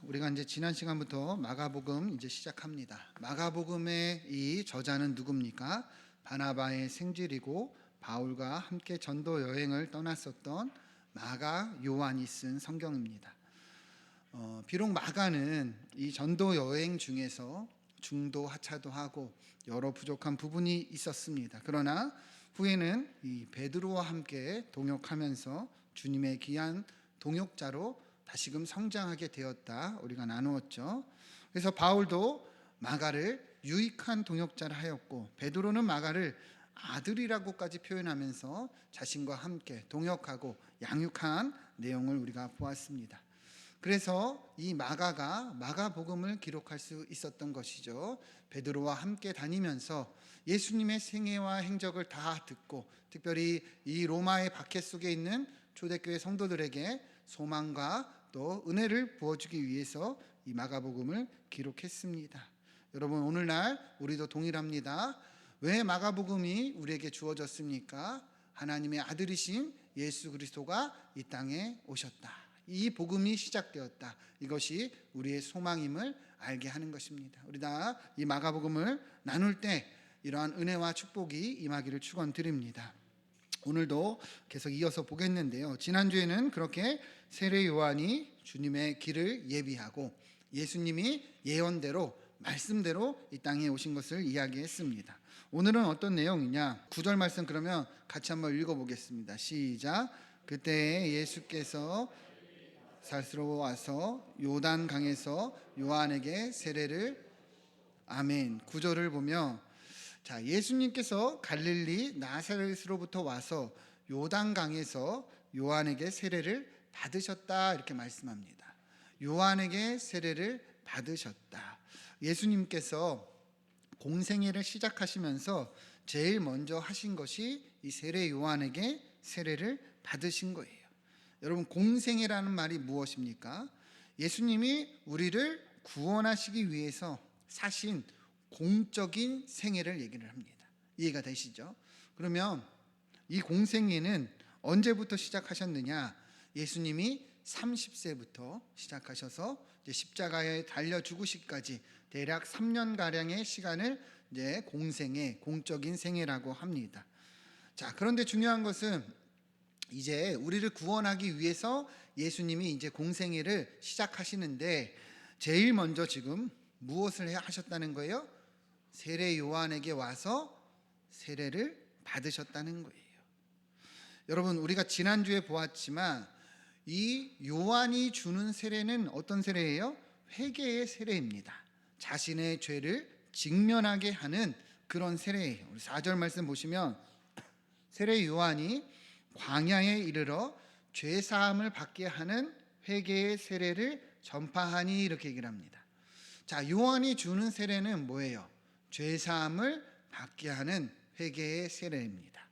우리가 이제 지난 시간부터 마가복음 이제 시작합니다. 마가복음의 이 저자는 누굽니까? 바나바의 생질이고 바울과 함께 전도 여행을 떠났었던 마가 요한이 쓴 성경입니다. 비록 마가는 이 전도 여행 중에서 중도 하차도 하고 여러 부족한 부분이 있었습니다. 그러나 후에는 이 베드로와 함께 동역하면서 주님의 귀한 동역자로 다시금 성장하게 되었다 우리가 나누었죠. 그래서 바울도 마가를 유익한 동역자를 하였고 베드로는 마가를 아들이라고까지 표현하면서 자신과 함께 동역하고 양육한 내용을 우리가 보았습니다. 그래서 이 마가가 마가복음을 기록할 수 있었던 것이죠. 베드로와 함께 다니면서 예수님의 생애와 행적을 다 듣고 특별히 이 로마의 박해 속에 있는 초대교회 성도들에게 소망과 또 은혜를 부어주기 위해서 이 마가복음을 기록했습니다. 여러분, 오늘날 우리도 동일합니다. 왜 마가복음이 우리에게 주어졌습니까? 하나님의 아들이신 예수 그리스도가 이 땅에 오셨다. 이 복음이 시작되었다. 이것이 우리의 소망임을 알게 하는 것입니다. 우리 다 이 마가복음을 나눌 때 이러한 은혜와 축복이 임하기를 축원드립니다. 오늘도 계속 이어서 보겠는데요. 지난주에는 그렇게 세례 요한이 주님의 길을 예비하고 예수님이 예언대로 말씀대로 이 땅에 오신 것을 이야기했습니다. 오늘은 어떤 내용이냐? 9절 말씀 그러면 같이 한번 읽어보겠습니다. 시작. 그때 예수께서 살스로 와서 요단강에서 요한에게 세례를 아멘. 9절을 보면 자, 예수님께서 갈릴리 나사렛으로부터 와서 요단강에서 요한에게 세례를 받으셨다 이렇게 말씀합니다. 요한에게 세례를 받으셨다. 예수님께서 공생애를 시작하시면서 제일 먼저 하신 것이 이 세례 요한에게 세례를 받으신 거예요. 여러분, 공생애라는 말이 무엇입니까? 예수님이 우리를 구원하시기 위해서 사신 공적인 생애를 얘기를 합니다. 이해가 되시죠? 그러면 이 공생애는 언제부터 시작하셨느냐? 예수님이 30세부터 시작하셔서 이제 십자가에 달려 죽으시기까지 대략 3년가량의 시간을 이제 공생애, 공적인 생애라고 합니다. 자, 그런데 중요한 것은 이제 우리를 구원하기 위해서 예수님이 이제 공생애를 시작하시는데 제일 먼저 지금 무엇을 하셨다는 거예요? 세례 요한에게 와서 세례를 받으셨다는 거예요. 여러분, 우리가 지난주에 보았지만 이 요한이 주는 세례는 어떤 세례예요? 회개의 세례입니다. 자신의 죄를 직면하게 하는 그런 세례예요. 우리 4절 말씀 보시면 세례 요한이 광야에 이르러 죄 사함을 받게 하는 회개의 세례를 전파하니 이렇게 얘기를 합니다. 자, 요한이 주는 세례는 뭐예요? 죄 사함을 받게 하는 회개의 세례입니다.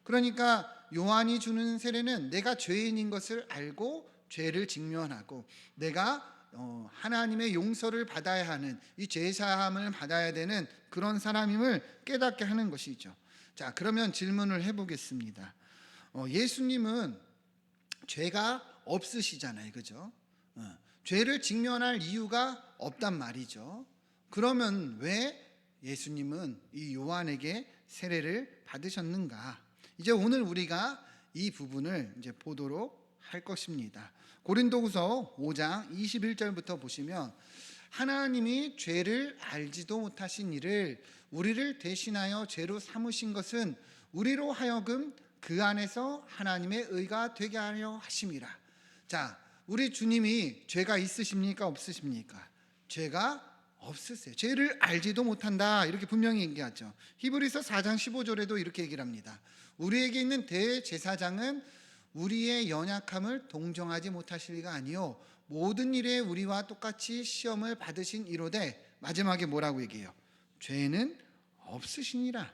그러니까 요한이 주는 세례는 내가 죄인인 것을 알고 죄를 직면하고 내가 하나님의 용서를 받아야 하는 이 죄 사함을 받아야 되는 그런 사람임을 깨닫게 하는 것이죠. 자, 그러면 질문을 해보겠습니다. 예수님은 죄가 없으시잖아요, 그죠? 죄를 직면할 이유가 없단 말이죠. 그러면 왜 예수님은 이 요한에게 세례를 받으셨는가? 이제 오늘 우리가 이 부분을 이제 보도록 할 것입니다. 고린도후서 5장 21절부터 보시면 하나님이 죄를 알지도 못하신 이를 우리를 대신하여 죄로 삼으신 것은 우리로 하여금 그 안에서 하나님의 의가 되게 하려 하심이라. 자, 우리 주님이 죄가 있으십니까? 없으십니까? 죄가 없으세요. 죄를 알지도 못한다 이렇게 분명히 얘기하죠. 히브리서 4장 15절에도 이렇게 얘기를 합니다. 우리에게 있는 대제사장은 우리의 연약함을 동정하지 못하실 리가 아니요 모든 일에 우리와 똑같이 시험을 받으신 이로되 마지막에 뭐라고 얘기해요? 죄는 없으시니라.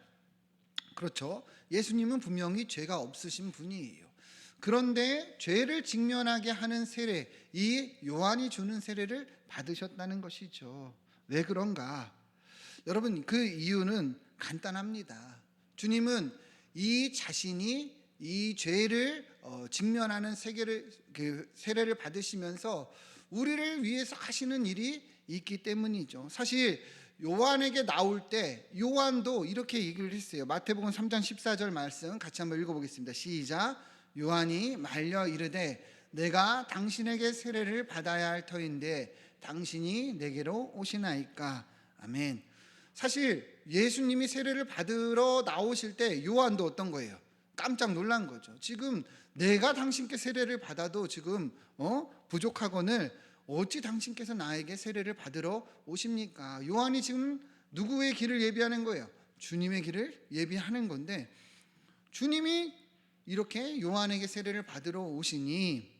그렇죠. 예수님은 분명히 죄가 없으신 분이에요. 그런데 죄를 직면하게 하는 세례, 이 요한이 주는 세례를 받으셨다는 것이죠. 왜 그런가? 여러분, 그 이유는 간단합니다. 주님은 이 자신이 이 죄를 직면하는 세례를 받으시면서 우리를 위해서 하시는 일이 있기 때문이죠. 사실 요한에게 나올 때 요한도 이렇게 얘기를 했어요. 마태복음 3장 14절 말씀 같이 한번 읽어보겠습니다. 시작. 요한이 말려 이르되 내가 당신에게 세례를 받아야 할 터인데 당신이 내게로 오시나이까. 아멘. 사실 예수님이 세례를 받으러 나오실 때 요한도 어떤 거예요? 깜짝 놀란 거죠. 지금 내가 당신께 세례를 받아도 지금 부족하거늘 어찌 당신께서 나에게 세례를 받으러 오십니까? 요한이 지금 누구의 길을 예비하는 거예요? 주님의 길을 예비하는 건데, 주님이 이렇게 요한에게 세례를 받으러 오시니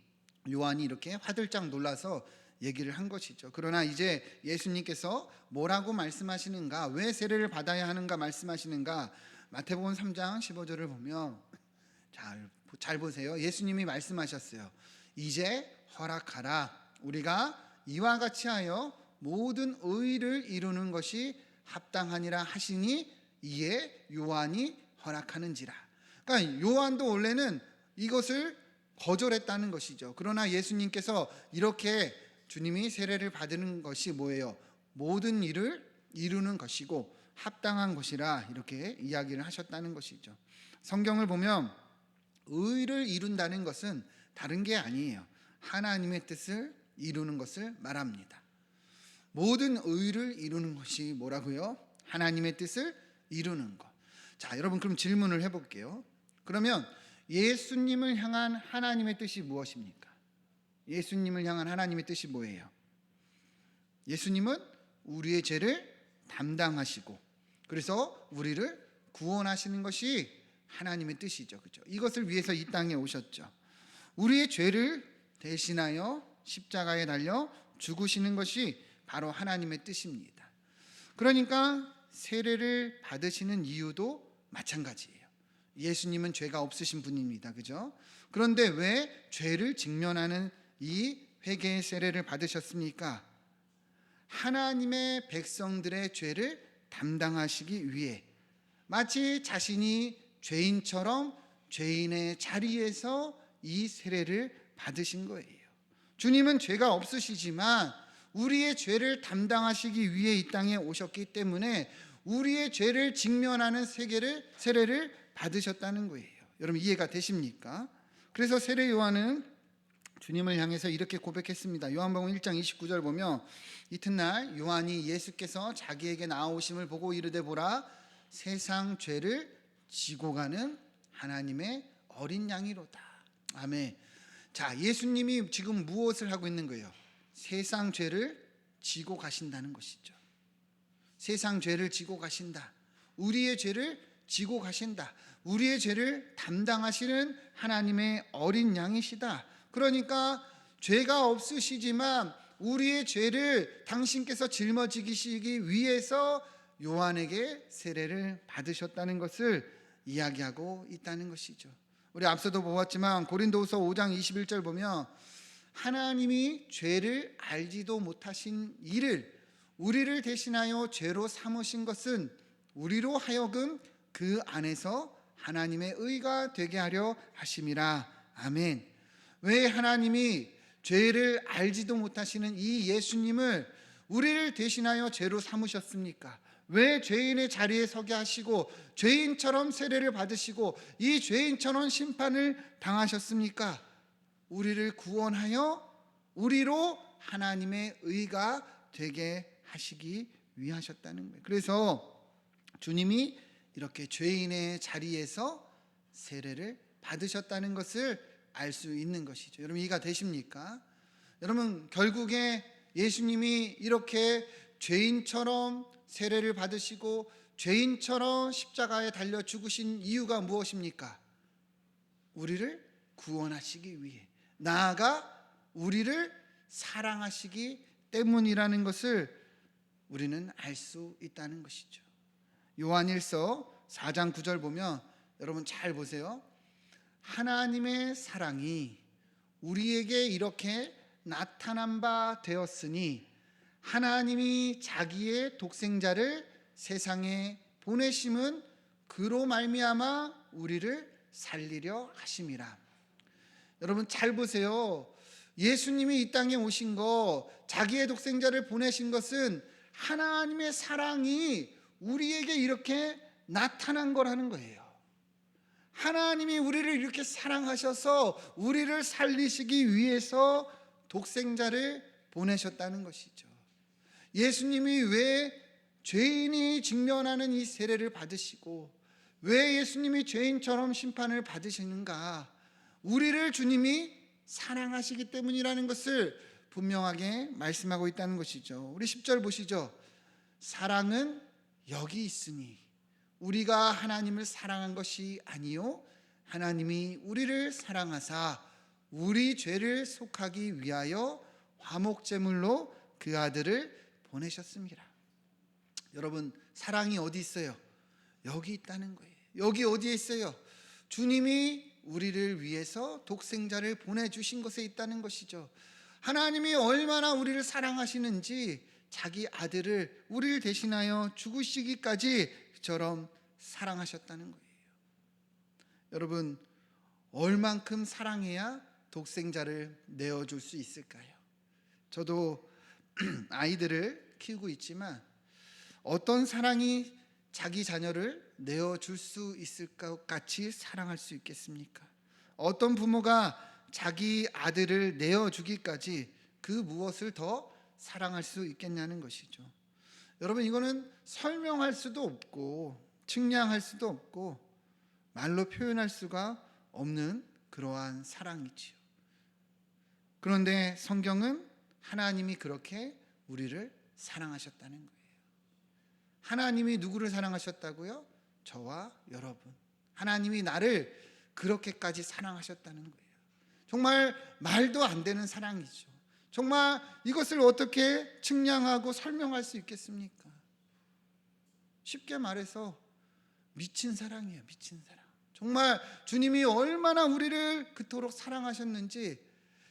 요한이 이렇게 화들짝 놀라서 얘기를 한 것이죠. 그러나 이제 예수님께서 뭐라고 말씀하시는가, 왜 세례를 받아야 하는가 말씀하시는가, 마태복음 3장 15절을 보면 잘 보세요. 예수님이 말씀하셨어요. 이제 허락하라. 우리가 이와 같이 하여 모든 의를 이루는 것이 합당하니라 하시니 이에 요한이 허락하는지라. 그러니까 요한도 원래는 이것을 거절했다는 것이죠. 그러나 예수님께서 이렇게 주님이 세례를 받는 것이 뭐예요? 모든 일을 이루는 것이고 합당한 것이라 이렇게 이야기를 하셨다는 것이죠. 성경을 보면 의를 이룬다는 것은 다른 게 아니에요. 하나님의 뜻을 이루는 것을 말합니다. 모든 의를 이루는 것이 뭐라고요? 하나님의 뜻을 이루는 것. 자, 여러분 그럼 질문을 해볼게요. 그러면 예수님을 향한 하나님의 뜻이 무엇입니까? 예수님을 향한 하나님의 뜻이 뭐예요? 예수님은 우리의 죄를 담당하시고 그래서 우리를 구원하시는 것이 하나님의 뜻이죠. 그렇죠? 이것을 위해서 이 땅에 오셨죠. 우리의 죄를 대신하여 십자가에 달려 죽으시는 것이 바로 하나님의 뜻입니다. 그러니까 세례를 받으시는 이유도 마찬가지예요. 예수님은 죄가 없으신 분입니다. 그죠? 그런데 왜 죄를 직면하는 이 회개의 세례를 받으셨습니까? 하나님의 백성들의 죄를 담당하시기 위해, 마치 자신이 죄인처럼 죄인의 자리에서 이 세례를 받으신 거예요. 주님은 죄가 없으시지만 우리의 죄를 담당하시기 위해 이 땅에 오셨기 때문에 우리의 죄를 직면하는 세례를 받으셨다는 거예요. 여러분 이해가 되십니까? 그래서 세례 요한은 주님을 향해서 이렇게 고백했습니다. 요한복음 1장 29절 보면 이튿날 요한이 예수께서 자기에게 나오심을 보고 이르되 보라 세상 죄를 지고 가는 하나님의 어린 양이로다. 아멘. 자, 예수님이 지금 무엇을 하고 있는 거예요? 세상 죄를 지고 가신다는 것이죠. 세상 죄를 지고 가신다. 우리의 죄를 지고 가신다. 우리의 죄를 담당하시는 하나님의 어린 양이시다. 그러니까 죄가 없으시지만 우리의 죄를 당신께서 짊어지시기 위해서 요한에게 세례를 받으셨다는 것을 이야기하고 있다는 것이죠. 우리 앞서도 보았지만 고린도후서 5장 21절 보면 하나님이 죄를 알지도 못하신 이를 우리를 대신하여 죄로 삼으신 것은 우리로 하여금 그 안에서 하나님의 의가 되게 하려 하심이라. 아멘. 왜 하나님이 죄를 알지도 못하시는 이 예수님을 우리를 대신하여 죄로 삼으셨습니까? 왜 죄인의 자리에 서게 하시고 죄인처럼 세례를 받으시고 이 죄인처럼 심판을 당하셨습니까? 우리를 구원하여 우리로 하나님의 의가 되게 하시기 위하셨다는 거예요. 그래서 주님이 이렇게 죄인의 자리에서 세례를 받으셨다는 것을 알 수 있는 것이죠. 여러분 이해가 되십니까? 여러분 결국에 예수님이 이렇게 죄인처럼 세례를 받으시고 죄인처럼 십자가에 달려 죽으신 이유가 무엇입니까? 우리를 구원하시기 위해, 나아가 우리를 사랑하시기 때문이라는 것을 우리는 알 수 있다는 것이죠. 요한일서 4장 9절 보면 여러분 잘 보세요. 하나님의 사랑이 우리에게 이렇게 나타난 바 되었으니 하나님이 자기의 독생자를 세상에 보내심은 그로 말미암아 우리를 살리려 하심이라. 여러분 잘 보세요. 예수님이 이 땅에 오신 거, 자기의 독생자를 보내신 것은 하나님의 사랑이 우리에게 이렇게 나타난 거라는 거예요. 하나님이 우리를 이렇게 사랑하셔서 우리를 살리시기 위해서 독생자를 보내셨다는 것이죠. 예수님이 왜 죄인이 직면하는 이 세례를 받으시고 왜 예수님이 죄인처럼 심판을 받으시는가? 우리를 주님이 사랑하시기 때문이라는 것을 분명하게 말씀하고 있다는 것이죠. 우리 10절 보시죠. 사랑은 여기 있으니 우리가 하나님을 사랑한 것이 아니요 하나님이 우리를 사랑하사 우리 죄를 속하기 위하여 화목제물로 그 아들을 보내셨습니다. 여러분, 사랑이 어디 있어요? 여기 있다는 거예요. 여기 어디에 있어요? 주님이 우리를 위해서 독생자를 보내주신 것에 있다는 것이죠. 하나님이 얼마나 우리를 사랑하시는지 자기 아들을 우리를 대신하여 죽으시기까지처럼 사랑하셨다는 거예요. 여러분, 얼만큼 사랑해야 독생자를 내어줄 수 있을까요? 저도 아이들을 키우고 있지만 어떤 사랑이 자기 자녀를 내어줄 수 있을 것 같이 사랑할 수 있겠습니까? 어떤 부모가 자기 아들을 내어주기까지 그 무엇을 더 사랑할 수 있겠냐는 것이죠. 여러분, 이거는 설명할 수도 없고 측량할 수도 없고 말로 표현할 수가 없는 그러한 사랑이지요. 그런데 성경은 하나님이 그렇게 우리를 사랑하셨다는 거예요. 하나님이 누구를 사랑하셨다고요? 저와 여러분. 하나님이 나를 그렇게까지 사랑하셨다는 거예요. 정말 말도 안 되는 사랑이죠. 정말 이것을 어떻게 측량하고 설명할 수 있겠습니까? 쉽게 말해서 미친 사랑이에요. 미친 사랑. 정말 주님이 얼마나 우리를 그토록 사랑하셨는지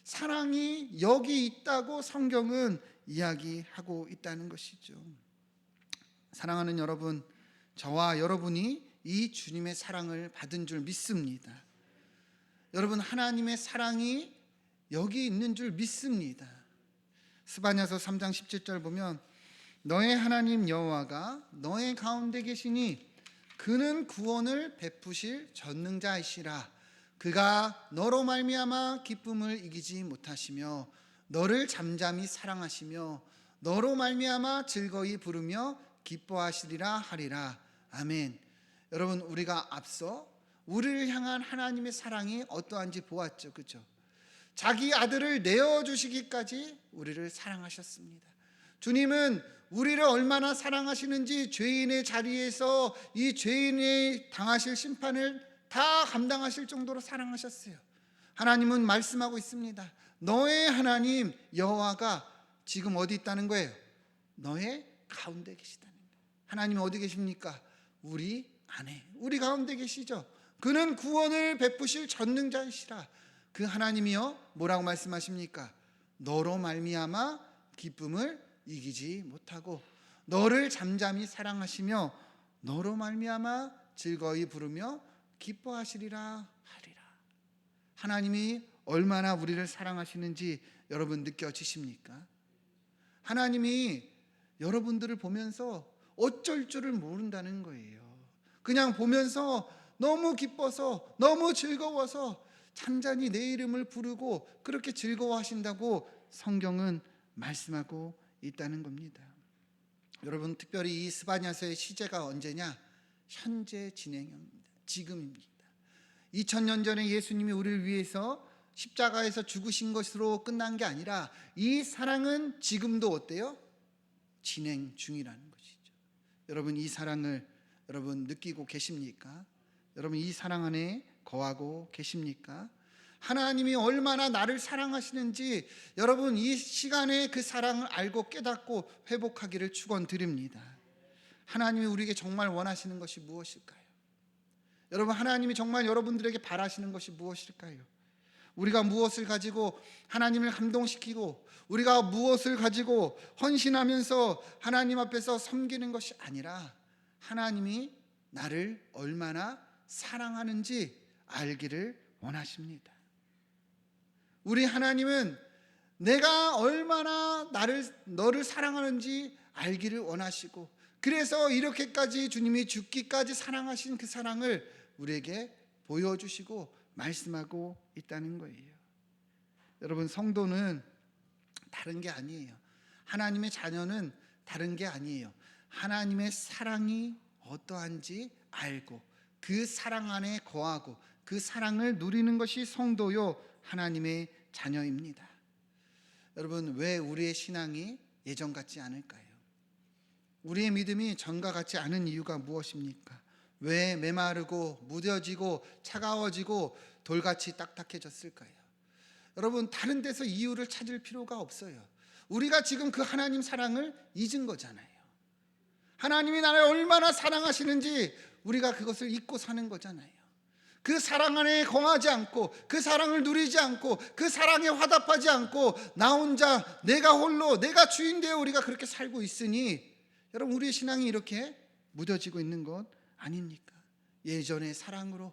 사랑이 여기 있다고 성경은 이야기하고 있다는 것이죠. 사랑하는 여러분, 저와 여러분이 이 주님의 사랑을 받은 줄 믿습니다. 여러분, 하나님의 사랑이 여기 있는 줄 믿습니다. 스바냐서 3장 17절 보면 너의 하나님 여호와가 너의 가운데 계시니 그는 구원을 베푸실 전능자이시라. 그가 너로 말미암아 기쁨을 이기지 못하시며 너를 잠잠히 사랑하시며 너로 말미암아 즐거이 부르며 기뻐하시리라 하리라. 아멘. 여러분, 우리가 앞서 우리를 향한 하나님의 사랑이 어떠한지 보았죠. 그렇죠? 자기 아들을 내어주시기까지 우리를 사랑하셨습니다. 주님은 우리를 얼마나 사랑하시는지 죄인의 자리에서 이 죄인이 당하실 심판을 다 감당하실 정도로 사랑하셨어요. 하나님은 말씀하고 있습니다. 너의 하나님 여호와가 지금 어디 있다는 거예요? 너의 가운데 계시다는 거예요. 하나님이 어디 계십니까? 우리 안에, 우리 가운데 계시죠. 그는 구원을 베푸실 전능자이시라. 그 하나님이요 뭐라고 말씀하십니까? 너로 말미암아 기쁨을 이기지 못하고 너를 잠잠히 사랑하시며 너로 말미암아 즐거이 부르며 기뻐하시리라 하리라. 하나님이 얼마나 우리를 사랑하시는지 여러분 느껴지십니까? 하나님이 여러분들을 보면서 어쩔 줄을 모른다는 거예요. 그냥 보면서 너무 기뻐서 너무 즐거워서 찬찬히 내 이름을 부르고 그렇게 즐거워하신다고 성경은 말씀하고 있다는 겁니다. 여러분, 특별히 이 스바냐서의 시제가 언제냐? 현재 진행형입니다. 지금입니다. 2000년 전에 예수님이 우리를 위해서 십자가에서 죽으신 것으로 끝난 게 아니라 이 사랑은 지금도 어때요? 진행 중이라는 것이죠. 여러분, 이 사랑을 여러분 느끼고 계십니까? 여러분, 이 사랑 안에 거하고 계십니까? 하나님이 얼마나 나를 사랑하시는지 여러분 이 시간에 그 사랑을 알고 깨닫고 회복하기를 축원드립니다. 하나님이 우리에게 정말 원하시는 것이 무엇일까요? 여러분, 하나님이 정말 여러분들에게 바라시는 것이 무엇일까요? 우리가 무엇을 가지고 하나님을 감동시키고 우리가 무엇을 가지고 헌신하면서 하나님 앞에서 섬기는 것이 아니라 하나님이 나를 얼마나 사랑하는지 알기를 원하십니다. 우리 하나님은 내가 얼마나 너를 사랑하는지 알기를 원하시고, 그래서 이렇게까지 주님이 죽기까지 사랑하신 그 사랑을 우리에게 보여주시고 말씀하고 있다는 거예요. 여러분, 성도는 다른 게 아니에요. 하나님의 자녀는 다른 게 아니에요. 하나님의 사랑이 어떠한지 알고 그 사랑 안에 거하고 그 사랑을 누리는 것이 성도요 하나님의 자녀입니다. 여러분, 왜 우리의 신앙이 예전 같지 않을까요? 우리의 믿음이 전과 같지 않은 이유가 무엇입니까? 왜 메마르고 무뎌지고 차가워지고 돌같이 딱딱해졌을까요? 여러분, 다른 데서 이유를 찾을 필요가 없어요. 우리가 지금 그 하나님 사랑을 잊은 거잖아요. 하나님이 나를 얼마나 사랑하시는지 우리가 그것을 잊고 사는 거잖아요. 그 사랑 안에 거하지 않고 그 사랑을 누리지 않고 그 사랑에 화답하지 않고 나 혼자 내가 홀로 내가 주인 되어 우리가 그렇게 살고 있으니 여러분, 우리의 신앙이 이렇게 무뎌지고 있는 것 아닙니까? 예전의 사랑으로,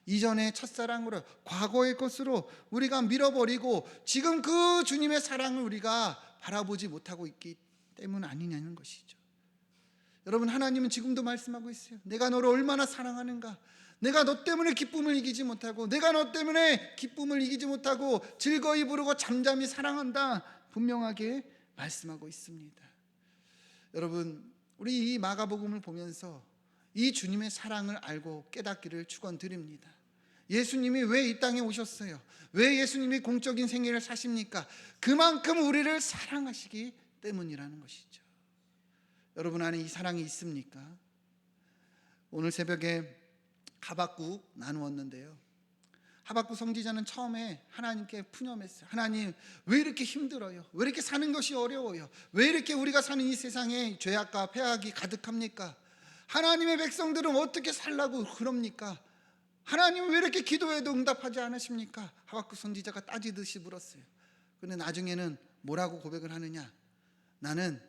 이전의 첫사랑으로, 과거의 것으로 우리가 밀어버리고 지금 그 주님의 사랑을 우리가 바라보지 못하고 있기 때문 아니냐는 것이죠. 여러분, 하나님은 지금도 말씀하고 있어요. 내가 너를 얼마나 사랑하는가. 내가 너 때문에 기쁨을 이기지 못하고, 내가 너 때문에 기쁨을 이기지 못하고 즐거이 부르고 잠잠히 사랑한다, 분명하게 말씀하고 있습니다. 여러분, 우리 이 마가복음을 보면서 이 주님의 사랑을 알고 깨닫기를 축원드립니다. 예수님이 왜 이 땅에 오셨어요? 왜 예수님이 공적인 생애를 사십니까? 그만큼 우리를 사랑하시기 때문이라는 것이죠. 여러분 안에 이 사랑이 있습니까? 오늘 새벽에 하박국 나누었는데요, 하박국 성지자는 처음에 하나님께 푸념했어요. 하나님, 왜 이렇게 힘들어요? 왜 이렇게 사는 것이 어려워요? 왜 이렇게 우리가 사는 이 세상에 죄악과 패악이 가득합니까? 하나님의 백성들은 어떻게 살라고 그럽니까? 하나님, 왜 이렇게 기도해도 응답하지 않으십니까? 하박국 선지자가 따지듯이 물었어요. 그런데 나중에는 뭐라고 고백을 하느냐? 나는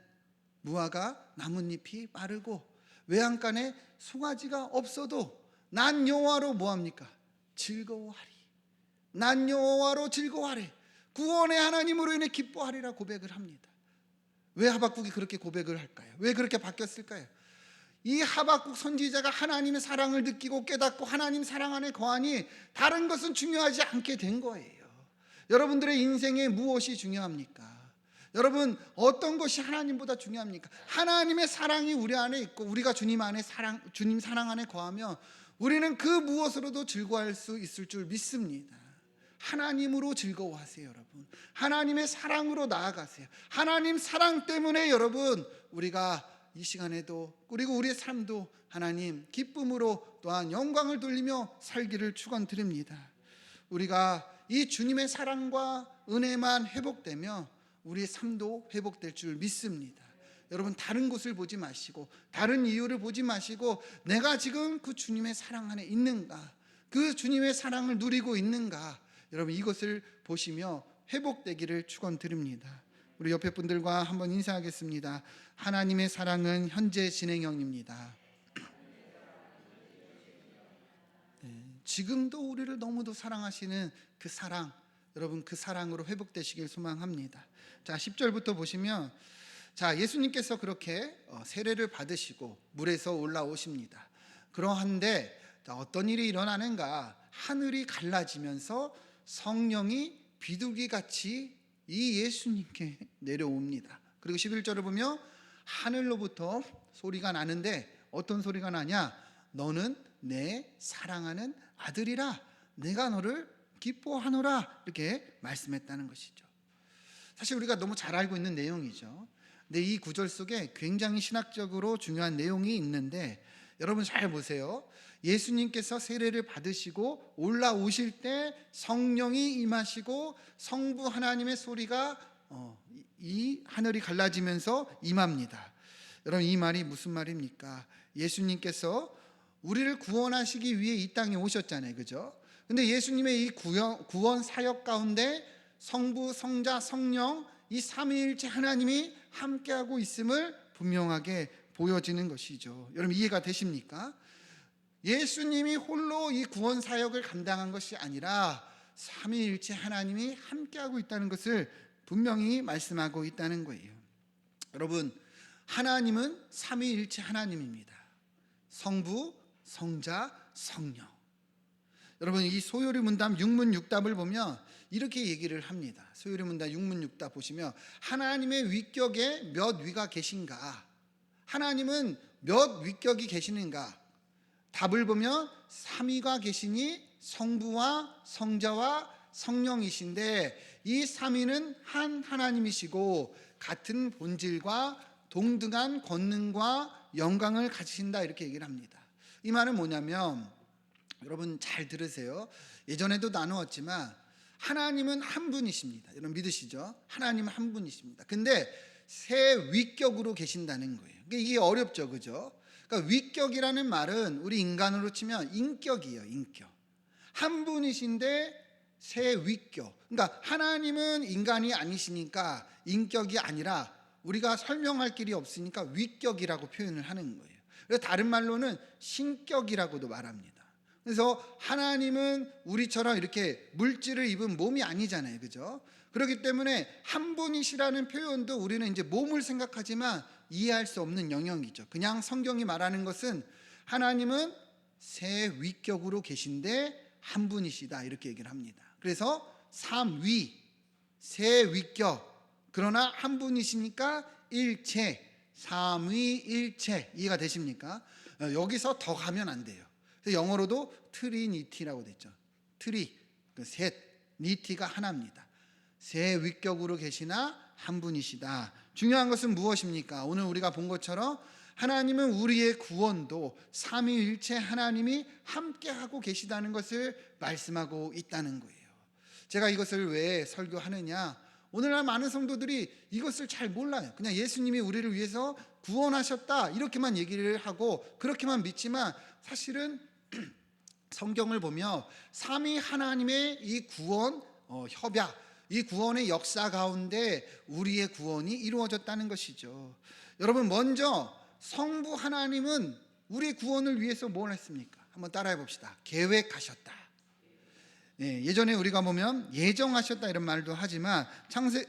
무화과 나뭇잎이 마르고 외양간에 송아지가 없어도 난 여호와로 뭐합니까? 즐거워하리. 난 여호와로 즐거워하리. 구원의 하나님으로 인해 기뻐하리라 고백을 합니다. 왜 하박국이 그렇게 고백을 할까요? 왜 그렇게 바뀌었을까요? 이 하박국 선지자가 하나님의 사랑을 느끼고 깨닫고 하나님 사랑 안에 거하니 다른 것은 중요하지 않게 된 거예요. 여러분들의 인생에 무엇이 중요합니까? 여러분, 어떤 것이 하나님보다 중요합니까? 하나님의 사랑이 우리 안에 있고 우리가 주님 사랑 안에 거하며 우리는 그 무엇으로도 즐거워할 수 있을 줄 믿습니다. 하나님으로 즐거워하세요, 여러분. 하나님의 사랑으로 나아가세요. 하나님 사랑 때문에 여러분, 우리가 이 시간에도 그리고 우리의 삶도 하나님 기쁨으로 또한 영광을 돌리며 살기를 축원드립니다. 우리가 이 주님의 사랑과 은혜만 회복되며 우리의 삶도 회복될 줄 믿습니다. 여러분, 다른 곳을 보지 마시고 다른 이유를 보지 마시고 내가 지금 그 주님의 사랑 안에 있는가, 그 주님의 사랑을 누리고 있는가, 여러분 이것을 보시며 회복되기를 축원드립니다. 우리 옆에 분들과 한번 인사하겠습니다. 하나님의 사랑은 현재 진행형입니다. 지금도 우리를 너무도 사랑하시는 그 사랑, 여러분 그 사랑으로 회복되시길 소망합니다. 자, 10절부터 보시면, 자, 예수님께서 그렇게 세례를 받으시고 물에서 올라오십니다. 그러한데 어떤 일이 일어나는가? 하늘이 갈라지면서 성령이 비둘기같이 이 예수님께 내려옵니다. 그리고 11절을 보면 하늘로부터 소리가 나는데 어떤 소리가 나냐? 너는 내 사랑하는 아들이라, 내가 너를 기뻐하노라, 이렇게 말씀했다는 것이죠. 사실 우리가 너무 잘 알고 있는 내용이죠. 근데 이 구절 속에 굉장히 신학적으로 중요한 내용이 있는데, 여러분 잘 보세요. 예수님께서 세례를 받으시고 올라오실 때 성령이 임하시고 성부 하나님의 소리가 이 하늘이 갈라지면서 임합니다. 여러분, 이 말이 무슨 말입니까? 예수님께서 우리를 구원하시기 위해 이 땅에 오셨잖아요, 그죠? 근데 예수님의 이 구원 사역 가운데 성부, 성자, 성령 이 삼위일체 하나님이 함께하고 있음을 분명하게 보여지는 것이죠. 여러분, 이해가 되십니까? 예수님이 홀로 이 구원 사역을 감당한 것이 아니라 삼위일체 하나님이 함께하고 있다는 것을 분명히 말씀하고 있다는 거예요. 여러분, 하나님은 삼위일체 하나님입니다. 성부, 성자, 성령. 여러분, 이 소요리 문답 육문육답을 보면 이렇게 얘기를 합니다. 소요리 문답 육문육답 보시면 하나님의 위격에 몇 위가 계신가? 하나님은 몇 위격이 계시는가? 답을 보면 삼위가 계시니 성부와 성자와 성령이신데, 이 삼위는 한 하나님이시고 같은 본질과 동등한 권능과 영광을 가지신다, 이렇게 얘기를 합니다. 이 말은 뭐냐면, 여러분 잘 들으세요. 예전에도 나누었지만 하나님은 한 분이십니다. 여러분 믿으시죠? 하나님은 한 분이십니다. 근데 세 위격으로 계신다는 거예요. 이게 어렵죠, 그죠? 그러니까 위격이라는 말은 우리 인간으로 치면 인격이에요, 인격. 한 분이신데 세 위격. 그러니까 하나님은 인간이 아니시니까 인격이 아니라 우리가 설명할 길이 없으니까 위격이라고 표현을 하는 거예요. 그래서 다른 말로는 신격이라고도 말합니다. 그래서 하나님은 우리처럼 이렇게 물질을 입은 몸이 아니잖아요, 그죠? 그렇기 때문에 한 분이시라는 표현도 우리는 이제 몸을 생각하지만 이해할 수 없는 영역이죠. 그냥 성경이 말하는 것은 하나님은 세 위격으로 계신데 한 분이시다, 이렇게 얘기를 합니다. 그래서 삼위, 세 위격, 그러나 한 분이시니까 일체, 삼위일체. 이해가 되십니까? 여기서 더 가면 안 돼요. 영어로도 트리니티라고 됐죠. 트리, 셋, 니티가 하나입니다. 세 위격으로 계시나 한 분이시다. 중요한 것은 무엇입니까? 오늘 우리가 본 것처럼 하나님은 우리의 구원도 삼위일체 하나님이 함께하고 계시다는 것을 말씀하고 있다는 거예요. 제가 이것을 왜 설교하느냐? 오늘날 많은 성도들이 이것을 잘 몰라요. 그냥 예수님이 우리를 위해서 구원하셨다, 이렇게만 얘기를 하고 그렇게만 믿지만, 사실은 성경을 보며 삼위 하나님의 이 구원 협약, 이 구원의 역사 가운데 우리의 구원이 이루어졌다는 것이죠. 여러분, 먼저 성부 하나님은 우리의 구원을 위해서 뭘 했습니까? 한번 따라해 봅시다. 계획하셨다. 예전에 우리가 보면 예정하셨다 이런 말도 하지만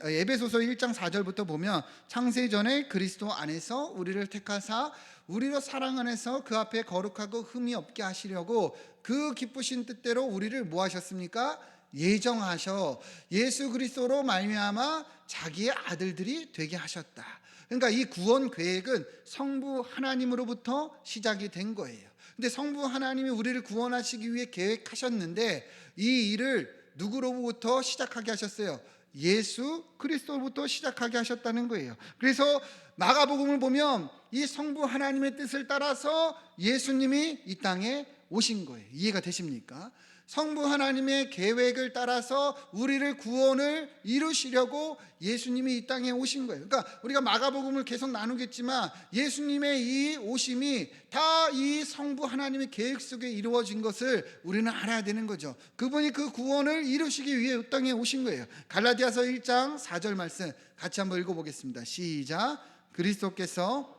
에베소서 1장 4절부터 보면 창세전에 그리스도 안에서 우리를 택하사 우리로 사랑 안에서 그 앞에 거룩하고 흠이 없게 하시려고 그 기쁘신 뜻대로 우리를 뭐 하셨습니까? 예정하셔 예수 그리스도로 말미암아 자기의 아들들이 되게 하셨다. 그러니까 이 구원 계획은 성부 하나님으로부터 시작이 된 거예요. 근데 성부 하나님이 우리를 구원하시기 위해 계획하셨는데 이 일을 누구로부터 시작하게 하셨어요? 예수 그리스도로부터 시작하게 하셨다는 거예요. 그래서 마가복음을 보면 이 성부 하나님의 뜻을 따라서 예수님이 이 땅에 오신 거예요. 이해가 되십니까? 성부 하나님의 계획을 따라서 우리를 구원을 이루시려고 예수님이 이 땅에 오신 거예요. 그러니까 우리가 마가복음을 계속 나누겠지만 예수님의 이 오심이 다 이 성부 하나님의 계획 속에 이루어진 것을 우리는 알아야 되는 거죠. 그분이 그 구원을 이루시기 위해 이 땅에 오신 거예요. 갈라디아서 1장 4절 말씀 같이 한번 읽어보겠습니다. 시작. 그리스도께서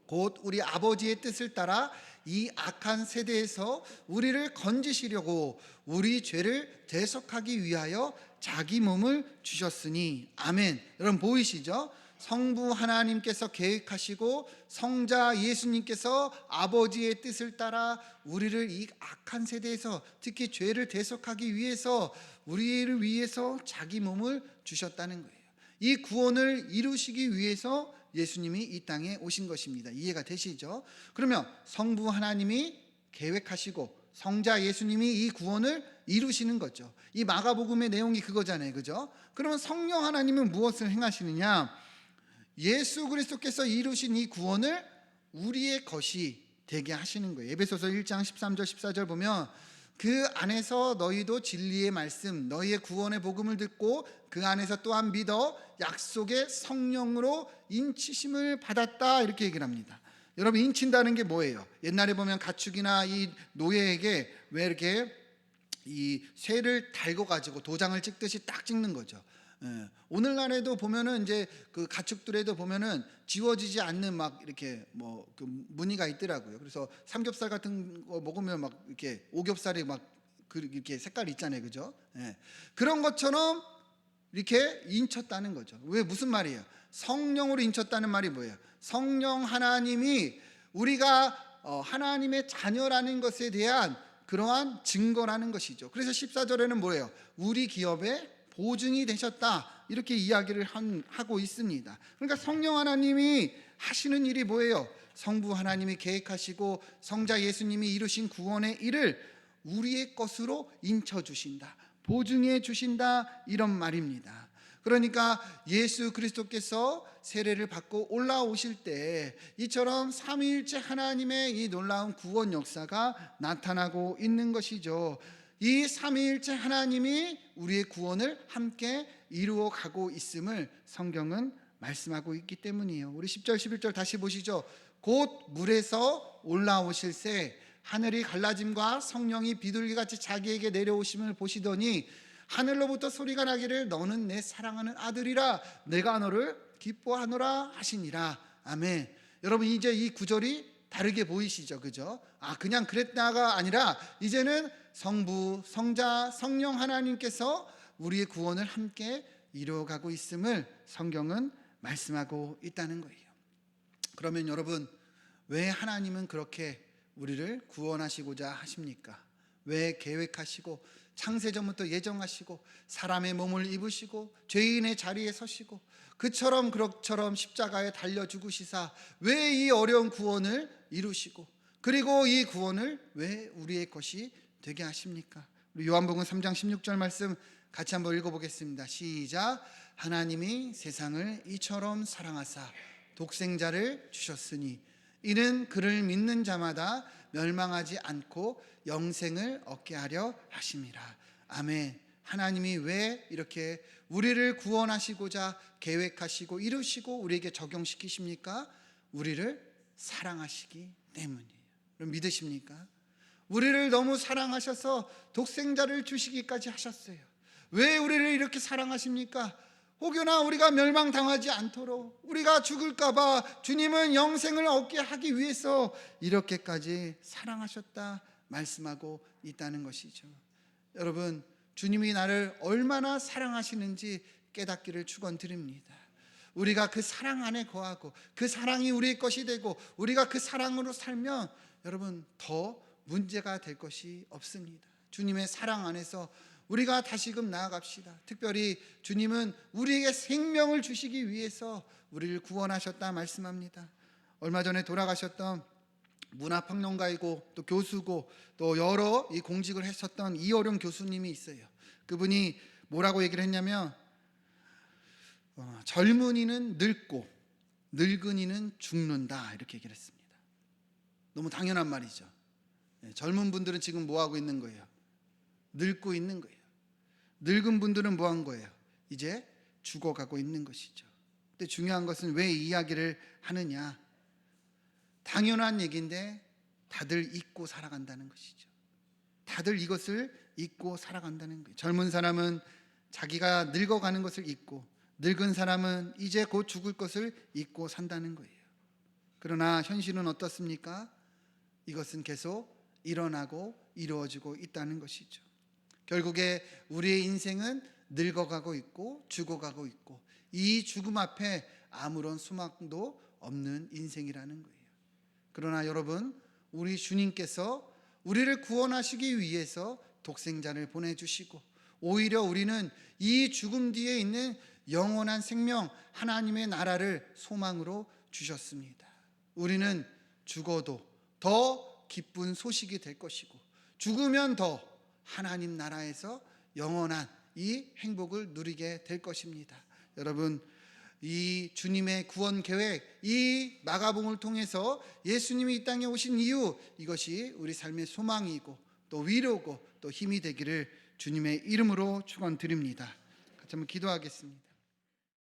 곧 우리 아버지의 뜻을 따라 이 악한 세대에서 우리를 건지시려고 우리 죄를 대속하기 위하여 자기 몸을 주셨으니. 아멘. 여러분 보이시죠? 성부 하나님께서 계획하시고 성자 예수님께서 아버지의 뜻을 따라 우리를 이 악한 세대에서 특히 죄를 대속하기 위해서 우리를 위해서 자기 몸을 주셨다는 거예요. 이 구원을 이루시기 위해서 예수님이 이 땅에 오신 것입니다. 이해가 되시죠? 그러면 성부 하나님이 계획하시고 성자 예수님이 이 구원을 이루시는 거죠. 이 마가복음의 내용이 그거잖아요, 그죠? 그러면 성령 하나님은 무엇을 행하시느냐? 예수 그리스도께서 이루신 이 구원을 우리의 것이 되게 하시는 거예요. 에베소서 1장 13절 14절 보면 그 안에서 너희도 진리의 말씀 너희의 구원의 복음을 듣고 그 안에서 또한 믿어 약속의 성령으로 인치심을 받았다, 이렇게 얘기를 합니다. 여러분, 인친다는 게 뭐예요? 옛날에 보면 가축이나 이 노예에게 왜 이렇게 이 쇠를 달고 가지고 도장을 찍듯이 딱 찍는 거죠. 오늘날에도 보면은 이제 그 가축들에도 보면은 지워지지 않는 막 이렇게 뭐 그 무늬가 있더라고요. 그래서 삼겹살 같은 거 먹으면 막 이렇게 오겹살이 막 이렇게 색깔이 있잖아요, 그죠? 그런 것처럼 이렇게 인쳤다는 거죠. 왜 무슨 말이에요? 성령으로 인쳤다는 말이 뭐예요? 성령 하나님이 우리가 하나님의 자녀라는 것에 대한 그러한 증거라는 것이죠. 그래서 14절에는 뭐예요? 우리 기업의 보증이 되셨다, 이렇게 이야기를 하고 있습니다. 그러니까 성령 하나님이 하시는 일이 뭐예요? 성부 하나님이 계획하시고 성자 예수님이 이루신 구원의 일을 우리의 것으로 인쳐주신다, 보증해 주신다, 이런 말입니다. 그러니까 예수 그리스도께서 세례를 받고 올라오실 때 이처럼 삼위일체 하나님의 이 놀라운 구원 역사가 나타나고 있는 것이죠. 이 삼위일체 하나님이 우리의 구원을 함께 이루어 가고 있음을 성경은 말씀하고 있기 때문이에요. 우리 10절 11절 다시 보시죠. 곧 물에서 올라오실새 하늘이 갈라짐과 성령이 비둘기같이 자기에게 내려오심을 보시더니 하늘로부터 소리가 나기를 너는 내 사랑하는 아들이라 내가 너를 기뻐하노라 하시니라. 아멘. 여러분, 이제 이 구절이 다르게 보이시죠? 그죠? 그냥 그랬다가 아니라 이제는 성부, 성자, 성령 하나님께서 우리의 구원을 함께 이루어가고 있음을 성경은 말씀하고 있다는 거예요. 그러면 여러분, 왜 하나님은 그렇게 우리를 구원하시고자 하십니까? 왜 계획하시고 창세전부터 예정하시고 사람의 몸을 입으시고 죄인의 자리에 서시고 그처럼 십자가에 달려 죽으시사 왜 이 어려운 구원을 이루시고 그리고 이 구원을 왜 우리의 것이 되게 하십니까? 우리 요한복음 3장 16절 말씀 같이 한번 읽어보겠습니다. 시작. 하나님이 세상을 이처럼 사랑하사 독생자를 주셨으니 이는 그를 믿는 자마다 멸망하지 않고 영생을 얻게 하려 하심이라. 아멘. 하나님이 왜 이렇게 우리를 구원하시고자 계획하시고 이루시고 우리에게 적용시키십니까? 우리를 사랑하시기 때문이에요. 그럼 믿으십니까? 우리를 너무 사랑하셔서 독생자를 주시기까지 하셨어요. 왜 우리를 이렇게 사랑하십니까? 혹여나 우리가 멸망당하지 않도록, 우리가 죽을까봐 주님은 영생을 얻게 하기 위해서 이렇게까지 사랑하셨다 말씀하고 있다는 것이죠. 여러분, 주님이 나를 얼마나 사랑하시는지 깨닫기를 축원드립니다. 우리가 그 사랑 안에 거하고 그 사랑이 우리의 것이 되고 우리가 그 사랑으로 살면 여러분 더 문제가 될 것이 없습니다. 주님의 사랑 안에서 우리가 다시금 나아갑시다. 특별히 주님은 우리에게 생명을 주시기 위해서 우리를 구원하셨다 말씀합니다. 얼마 전에 돌아가셨던 문화평론가이고 또 교수고 또 여러 이 공직을 했었던 이어룡 교수님이 있어요. 그분이 뭐라고 얘기를 했냐면 젊은이는 늙고 늙은이는 죽는다, 이렇게 얘기를 했습니다. 너무 당연한 말이죠. 젊은 분들은 지금 뭐 하고 있는 거예요? 늙고 있는 거예요. 늙은 분들은 뭐 한 거예요? 이제 죽어가고 있는 것이죠. 근데 중요한 것은 왜 이 이야기를 하느냐? 당연한 얘기인데 다들 잊고 살아간다는 것이죠. 다들 이것을 잊고 살아간다는 거예요. 젊은 사람은 자기가 늙어가는 것을 잊고 늙은 사람은 이제 곧 죽을 것을 잊고 산다는 거예요. 그러나 현실은 어떻습니까? 이것은 계속 일어나고 이루어지고 있다는 것이죠. 결국에 우리의 인생은 늙어가고 있고 죽어가고 있고 이 죽음 앞에 아무런 소망도 없는 인생이라는 거예요. 그러나 여러분, 우리 주님께서 우리를 구원하시기 위해서 독생자를 보내주시고 오히려 우리는 이 죽음 뒤에 있는 영원한 생명, 하나님의 나라를 소망으로 주셨습니다. 우리는 죽어도 더 기쁜 소식이 될 것이고 죽으면 더 하나님 나라에서 영원한 이 행복을 누리게 될 것입니다. 여러분, 이 주님의 구원 계획, 이 마가복음을 통해서 예수님이 이 땅에 오신 이유, 이것이 우리 삶의 소망이고 또 위로고 또 힘이 되기를 주님의 이름으로 축원드립니다. 같이 한번 기도하겠습니다.